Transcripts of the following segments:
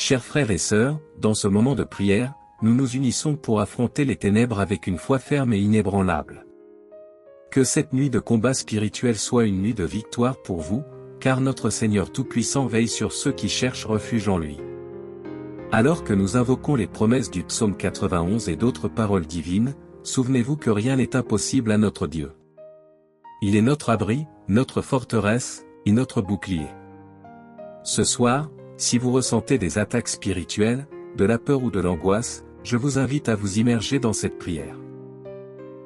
Chers frères et sœurs, dans ce moment de prière, nous nous unissons pour affronter les ténèbres avec une foi ferme et inébranlable. Que cette nuit de combat spirituel soit une nuit de victoire pour vous, car notre Seigneur Tout-Puissant veille sur ceux qui cherchent refuge en lui. Alors que nous invoquons les promesses du psaume 91 et d'autres paroles divines, souvenez-vous que rien n'est impossible à notre Dieu. Il est notre abri, notre forteresse, et notre bouclier. Ce soir, si vous ressentez des attaques spirituelles, de la peur ou de l'angoisse, je vous invite à vous immerger dans cette prière.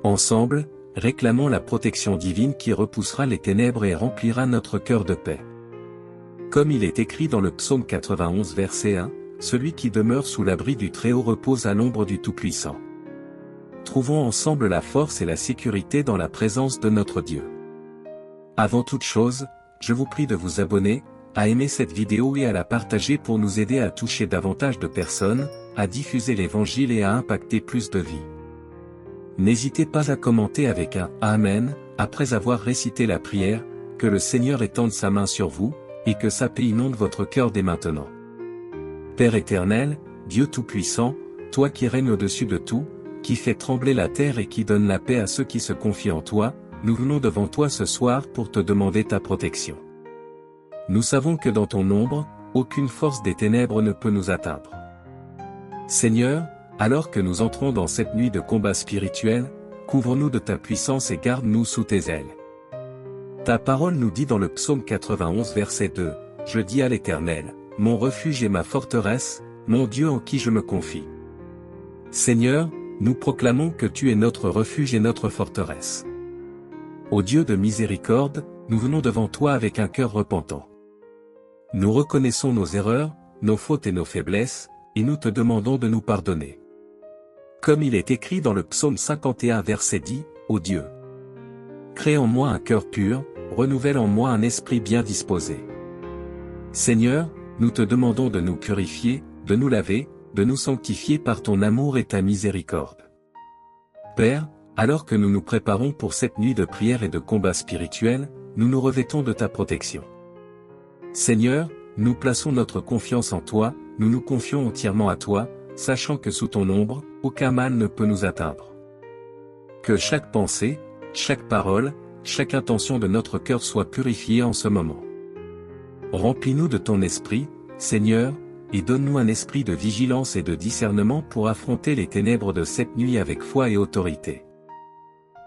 Ensemble, réclamons la protection divine qui repoussera les ténèbres et remplira notre cœur de paix. Comme il est écrit dans le psaume 91 verset 1, « Celui qui demeure sous l'abri du Très-Haut repose à l'ombre du Tout-Puissant ». Trouvons ensemble la force et la sécurité dans la présence de notre Dieu. Avant toute chose, je vous prie de vous abonner, à aimer cette vidéo et à la partager pour nous aider à toucher davantage de personnes, à diffuser l'Évangile et à impacter plus de vies. N'hésitez pas à commenter avec un « Amen » après avoir récité la prière, que le Seigneur étende sa main sur vous, et que sa paix inonde votre cœur dès maintenant. Père éternel, Dieu Tout-Puissant, toi qui règnes au-dessus de tout, qui fais trembler la terre et qui donne la paix à ceux qui se confient en toi, nous venons devant toi ce soir pour te demander ta protection. Nous savons que dans ton ombre, aucune force des ténèbres ne peut nous atteindre. Seigneur, alors que nous entrons dans cette nuit de combat spirituel, couvre-nous de ta puissance et garde-nous sous tes ailes. Ta parole nous dit dans le psaume 91 verset 2, « Je dis à l'Éternel, mon refuge et ma forteresse, mon Dieu en qui je me confie. » Seigneur, nous proclamons que tu es notre refuge et notre forteresse. Ô Dieu de miséricorde, nous venons devant toi avec un cœur repentant. Nous reconnaissons nos erreurs, nos fautes et nos faiblesses, et nous te demandons de nous pardonner. Comme il est écrit dans le psaume 51 verset 10, « Ô Dieu, crée en moi un cœur pur, renouvelle en moi un esprit bien disposé. » Seigneur, nous te demandons de nous purifier, de nous laver, de nous sanctifier par ton amour et ta miséricorde. Père, alors que nous nous préparons pour cette nuit de prière et de combat spirituel, nous nous revêtons de ta protection. Seigneur, nous plaçons notre confiance en toi, nous nous confions entièrement à toi, sachant que sous ton ombre, aucun mal ne peut nous atteindre. Que chaque pensée, chaque parole, chaque intention de notre cœur soit purifiée en ce moment. Remplis-nous de ton esprit, Seigneur, et donne-nous un esprit de vigilance et de discernement pour affronter les ténèbres de cette nuit avec foi et autorité.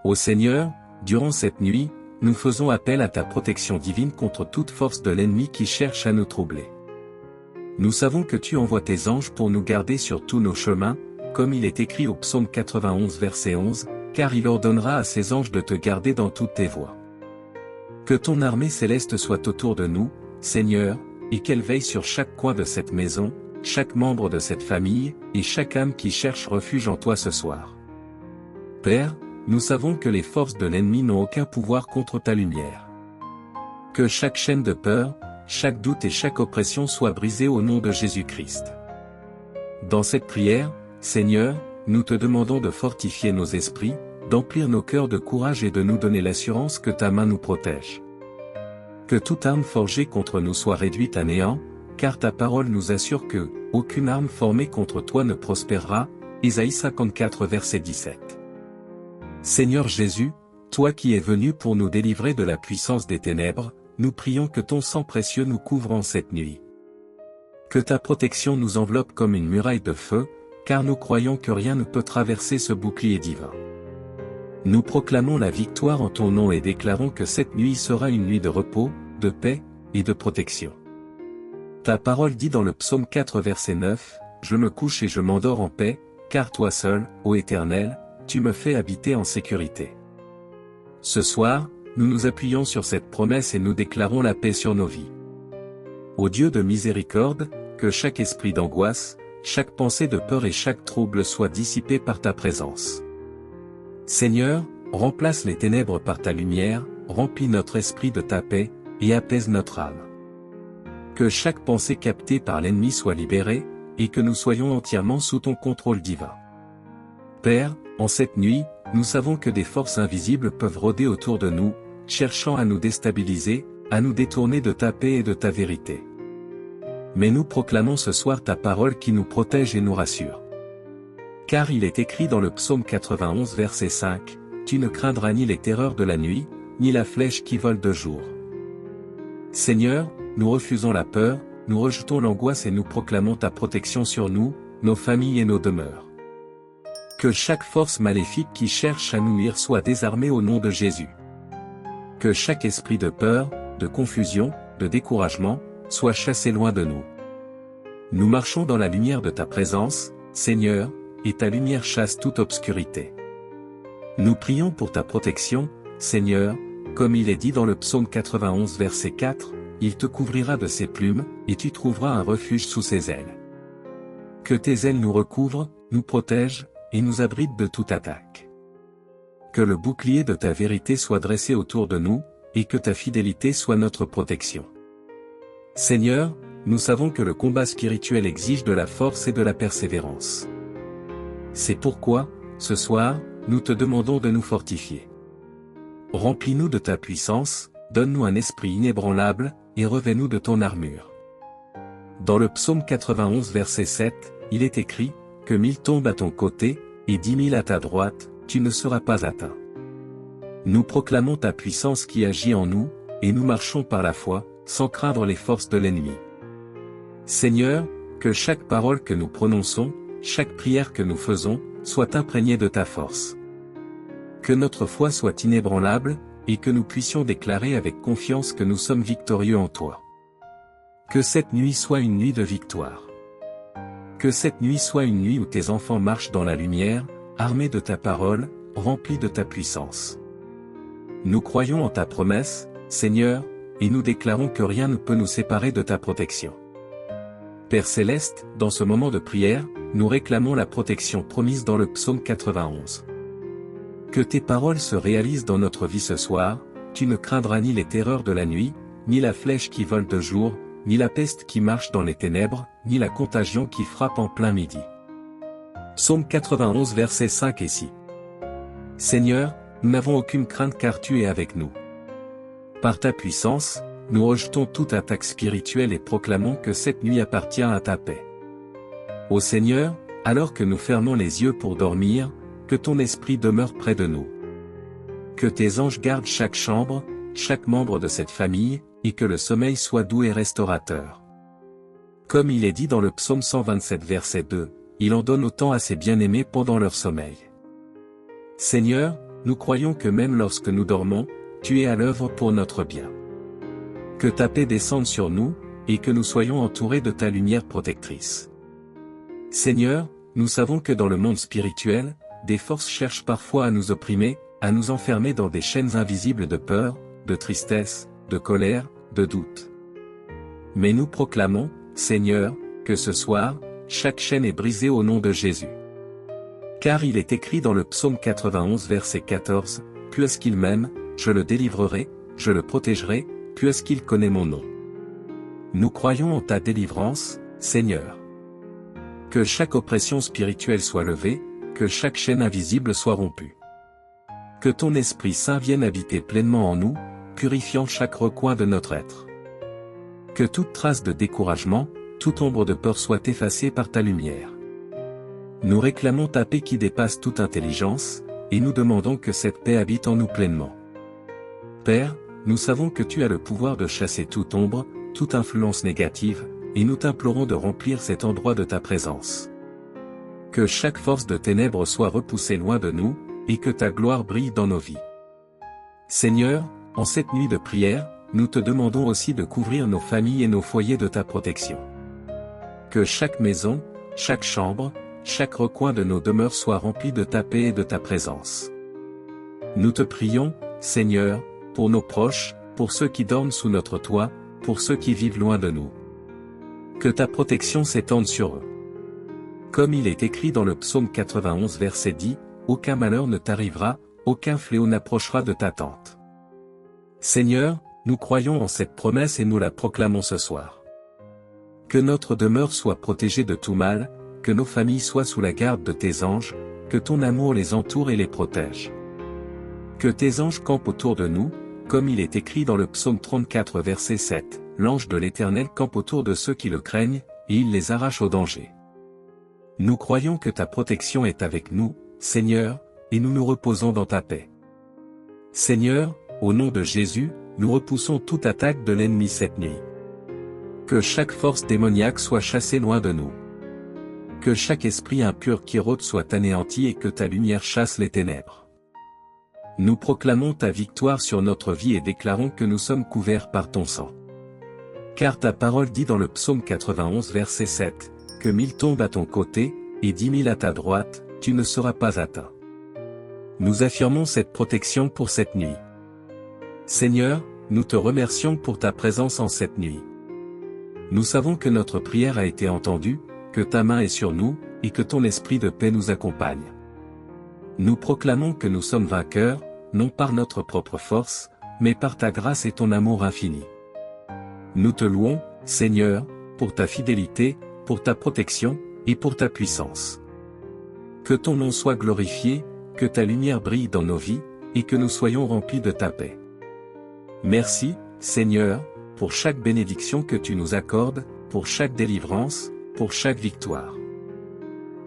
Ô Seigneur, durant cette nuit, nous faisons appel à ta protection divine contre toute force de l'ennemi qui cherche à nous troubler. Nous savons que tu envoies tes anges pour nous garder sur tous nos chemins, comme il est écrit au psaume 91 verset 11, car il ordonnera à ses anges de te garder dans toutes tes voies. Que ton armée céleste soit autour de nous, Seigneur, et qu'elle veille sur chaque coin de cette maison, chaque membre de cette famille, et chaque âme qui cherche refuge en toi ce soir. Père, nous savons que les forces de l'ennemi n'ont aucun pouvoir contre ta lumière. Que chaque chaîne de peur, chaque doute et chaque oppression soit brisée au nom de Jésus-Christ. Dans cette prière, Seigneur, nous te demandons de fortifier nos esprits, d'emplir nos cœurs de courage et de nous donner l'assurance que ta main nous protège. Que toute arme forgée contre nous soit réduite à néant, car ta parole nous assure que « aucune arme formée contre toi ne prospérera » Ésaïe 54 verset 17. Seigneur Jésus, toi qui es venu pour nous délivrer de la puissance des ténèbres, nous prions que ton sang précieux nous couvre en cette nuit. Que ta protection nous enveloppe comme une muraille de feu, car nous croyons que rien ne peut traverser ce bouclier divin. Nous proclamons la victoire en ton nom et déclarons que cette nuit sera une nuit de repos, de paix, et de protection. Ta parole dit dans le psaume 4 verset 9, « Je me couche et je m'endors en paix, car toi seul, ô Éternel, tu me fais habiter en sécurité. » Ce soir, nous nous appuyons sur cette promesse et nous déclarons la paix sur nos vies. Ô Dieu de miséricorde, que chaque esprit d'angoisse, chaque pensée de peur et chaque trouble soit dissipé par ta présence. Seigneur, remplace les ténèbres par ta lumière, remplis notre esprit de ta paix, et apaise notre âme. Que chaque pensée captée par l'ennemi soit libérée, et que nous soyons entièrement sous ton contrôle divin. Père, en cette nuit, nous savons que des forces invisibles peuvent rôder autour de nous, cherchant à nous déstabiliser, à nous détourner de ta paix et de ta vérité. Mais nous proclamons ce soir ta parole qui nous protège et nous rassure. Car il est écrit dans le psaume 91 verset 5, « Tu ne craindras ni les terreurs de la nuit, ni la flèche qui vole de jour. » Seigneur, nous refusons la peur, nous rejetons l'angoisse et nous proclamons ta protection sur nous, nos familles et nos demeures. Que chaque force maléfique qui cherche à nous nuire soit désarmée au nom de Jésus. Que chaque esprit de peur, de confusion, de découragement, soit chassé loin de nous. Nous marchons dans la lumière de ta présence, Seigneur, et ta lumière chasse toute obscurité. Nous prions pour ta protection, Seigneur, comme il est dit dans le psaume 91 verset 4, « Il te couvrira de ses plumes, et tu trouveras un refuge sous ses ailes. » Que tes ailes nous recouvrent, nous protègent, et nous abritent de toute attaque. Que le bouclier de ta vérité soit dressé autour de nous, et que ta fidélité soit notre protection. Seigneur, nous savons que le combat spirituel exige de la force et de la persévérance. C'est pourquoi, ce soir, nous te demandons de nous fortifier. Remplis-nous de ta puissance, donne-nous un esprit inébranlable, et revêt-nous de ton armure. Dans le psaume 91 verset 7, il est écrit, « Que 1000 tombent à ton côté, et 10 000 à ta droite, tu ne seras pas atteint. » Nous proclamons ta puissance qui agit en nous, et nous marchons par la foi, sans craindre les forces de l'ennemi. Seigneur, que chaque parole que nous prononçons, chaque prière que nous faisons, soit imprégnée de ta force. Que notre foi soit inébranlable, et que nous puissions déclarer avec confiance que nous sommes victorieux en toi. Que cette nuit soit une nuit de victoire. Que cette nuit soit une nuit où tes enfants marchent dans la lumière, armés de ta parole, remplis de ta puissance. Nous croyons en ta promesse, Seigneur, et nous déclarons que rien ne peut nous séparer de ta protection. Père Céleste, dans ce moment de prière, nous réclamons la protection promise dans le psaume 91. Que tes paroles se réalisent dans notre vie ce soir, tu ne craindras ni les terreurs de la nuit, ni la flèche qui vole de jour, ni la peste qui marche dans les ténèbres, ni la contagion qui frappe en plein midi. Psaume 91 versets 5 et 6. Seigneur, nous n'avons aucune crainte car tu es avec nous. Par ta puissance, nous rejetons toute attaque spirituelle et proclamons que cette nuit appartient à ta paix. Ô Seigneur, alors que nous fermons les yeux pour dormir, que ton esprit demeure près de nous. Que tes anges gardent chaque chambre, chaque membre de cette famille, et que le sommeil soit doux et restaurateur. Comme il est dit dans le psaume 127 verset 2, il en donne autant à ses bien-aimés pendant leur sommeil. Seigneur, nous croyons que même lorsque nous dormons, tu es à l'œuvre pour notre bien. Que ta paix descende sur nous, et que nous soyons entourés de ta lumière protectrice. Seigneur, nous savons que dans le monde spirituel, des forces cherchent parfois à nous opprimer, à nous enfermer dans des chaînes invisibles de peur, de tristesse, de colère, de doute. Mais nous proclamons, Seigneur, que ce soir, chaque chaîne est brisée au nom de Jésus. Car il est écrit dans le psaume 91 verset 14, « Puisqu'il m'aime, je le délivrerai, je le protégerai, puisqu'il connaît mon nom. » Nous croyons en ta délivrance, Seigneur. Que chaque oppression spirituelle soit levée, que chaque chaîne invisible soit rompue. Que ton Esprit Saint vienne habiter pleinement en nous, purifiant chaque recoin de notre être. Que toute trace de découragement, toute ombre de peur soit effacée par ta lumière. Nous réclamons ta paix qui dépasse toute intelligence, et nous demandons que cette paix habite en nous pleinement. Père, nous savons que tu as le pouvoir de chasser toute ombre, toute influence négative, et nous t'implorons de remplir cet endroit de ta présence. Que chaque force de ténèbres soit repoussée loin de nous, et que ta gloire brille dans nos vies. Seigneur, en cette nuit de prière, nous te demandons aussi de couvrir nos familles et nos foyers de ta protection. Que chaque maison, chaque chambre, chaque recoin de nos demeures soit rempli de ta paix et de ta présence. Nous te prions, Seigneur, pour nos proches, pour ceux qui dorment sous notre toit, pour ceux qui vivent loin de nous. Que ta protection s'étende sur eux. Comme il est écrit dans le psaume 91 verset 10, « Aucun malheur ne t'arrivera, aucun fléau n'approchera de ta tente. » Seigneur, nous croyons en cette promesse et nous la proclamons ce soir. Que notre demeure soit protégée de tout mal, que nos familles soient sous la garde de tes anges, que ton amour les entoure et les protège. Que tes anges campent autour de nous, comme il est écrit dans le psaume 34 verset 7, « l'ange de l'Éternel campe autour de ceux qui le craignent, et il les arrache au danger. Nous croyons que ta protection est avec nous, Seigneur, et nous nous reposons dans ta paix. Seigneur, au nom de Jésus, nous repoussons toute attaque de l'ennemi cette nuit. Que chaque force démoniaque soit chassée loin de nous. Que chaque esprit impur qui rôde soit anéanti et que ta lumière chasse les ténèbres. Nous proclamons ta victoire sur notre vie et déclarons que nous sommes couverts par ton sang. Car ta parole dit dans le psaume 91 verset 7, que 1000 tombent à ton côté, et 10 000 à ta droite, tu ne seras pas atteint. Nous affirmons cette protection pour cette nuit. Seigneur, nous te remercions pour ta présence en cette nuit. Nous savons que notre prière a été entendue, que ta main est sur nous, et que ton esprit de paix nous accompagne. Nous proclamons que nous sommes vainqueurs, non par notre propre force, mais par ta grâce et ton amour infini. Nous te louons, Seigneur, pour ta fidélité, pour ta protection, et pour ta puissance. Que ton nom soit glorifié, que ta lumière brille dans nos vies, et que nous soyons remplis de ta paix. Merci, Seigneur, pour chaque bénédiction que tu nous accordes, pour chaque délivrance, pour chaque victoire.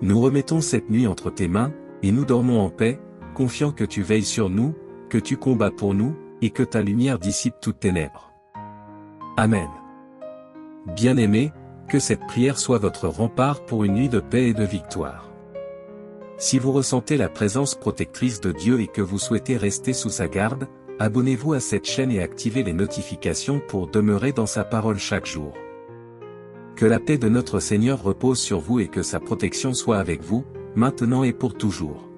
Nous remettons cette nuit entre tes mains, et nous dormons en paix, confiants que tu veilles sur nous, que tu combats pour nous, et que ta lumière dissipe toutes ténèbres. Amen. Bien-aimés, que cette prière soit votre rempart pour une nuit de paix et de victoire. Si vous ressentez la présence protectrice de Dieu et que vous souhaitez rester sous sa garde, abonnez-vous à cette chaîne et activez les notifications pour demeurer dans sa parole chaque jour. Que la paix de notre Seigneur repose sur vous et que sa protection soit avec vous, maintenant et pour toujours.